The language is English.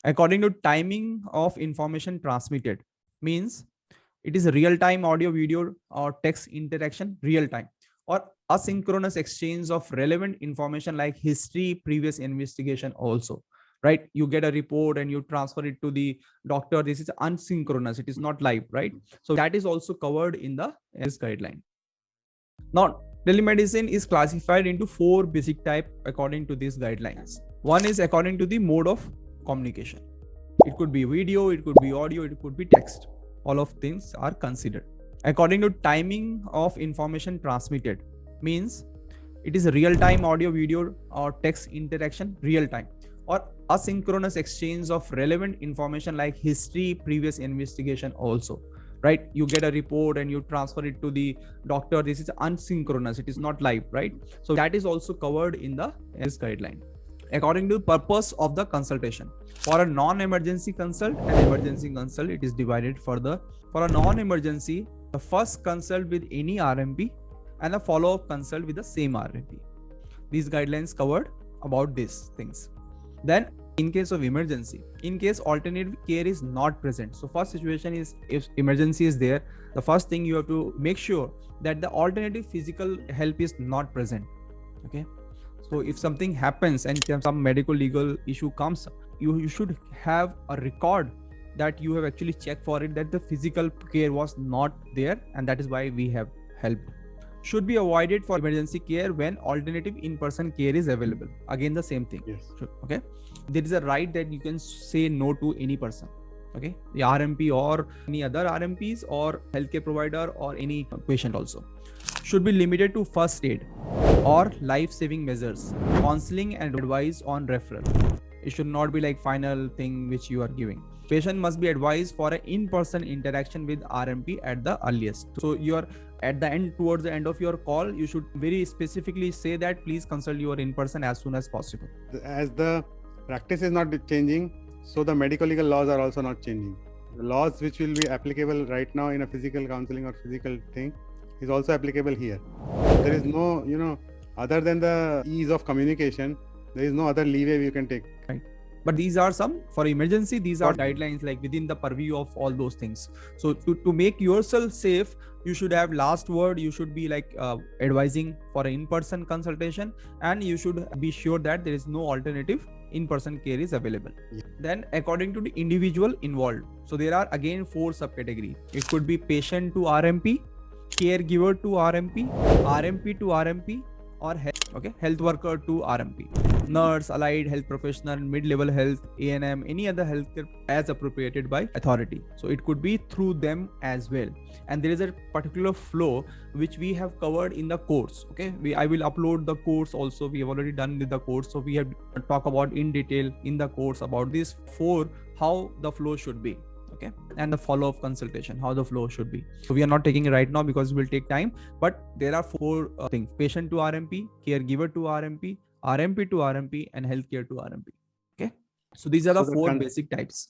According to timing of information transmitted means it is real-time audio, video, or text interaction, real-time, or asynchronous exchange of relevant information like history, previous investigation also, right? You get a report and you transfer it to the doctor. This is asynchronous. It is not live, right? So that is also covered in this guideline. Now, telemedicine is classified into 4 basic types according to these guidelines. One is according to the mode of communication. It could be video, it could be audio, it could be text. All of things are considered. According to timing of information transmitted means it is real-time audio, video, or text interaction, real-time, or asynchronous exchange of relevant information like history, previous investigation also, right? You get a report and you transfer it to the doctor. This is asynchronous. It is not live, right? So that is also covered in this guideline. According to the purpose of the consultation, for a non-emergency consult and emergency consult, it is divided further. For a non-emergency, the first consult with any RMP and a follow-up consult with the same RMP. These guidelines covered about these things. Then in case of emergency, in case alternative care is not present. So first situation is, if emergency is there, the first thing you have to make sure that the alternative physical help is not present. Okay. So if something happens and some medical legal issue comes, you should have a record that you have actually checked for it, that the physical care was not there, and that is why we have helped. Should be avoided for emergency care when alternative in-person care is available. Again, the same thing. Yes. Okay. There is a right that you can say no to any person. Okay. The RMP or any other RMPs or healthcare provider or any patient also. Should be limited to first aid or life-saving measures, counseling and advice on referral. It should not be like final thing which you are giving. Patient must be advised for an in-person interaction with RMP at the earliest. So you are at the end, towards the end of your call, you should very specifically say that please consult your in-person as soon as possible. As the practice is not changing, so the medical legal laws are also not changing. The laws which will be applicable right now in a physical counseling or physical thing is also applicable here. There is no, other than the ease of communication, there is no other leeway you can take. Right. But these are some, for emergency, these are guidelines like within the purview of all those things. So to make yourself safe, you should have last word. You should be like advising for an in-person consultation, and you should be sure that there is no alternative in-person care is available. Yeah. Then according to the individual involved. So there are again 4 subcategories. It could be patient to RMP, caregiver to RMP, RMP to RMP, or health worker to RMP, nurse, allied health professional, mid-level health, A&M, any other healthcare as appropriated by authority. So it could be through them as well. And there is a particular flow which we have covered in the course. Okay, I will upload the course also. We have already done with the course, so we have talked about in detail in the course about these 4 how the flow should be. Okay, and the follow-up consultation, how the flow should be. So we are not taking it right now because it will take time, but there are 4 things: patient to RMP, caregiver to RMP, RMP to RMP, and healthcare to RMP. Okay, so these are the 4 basic types.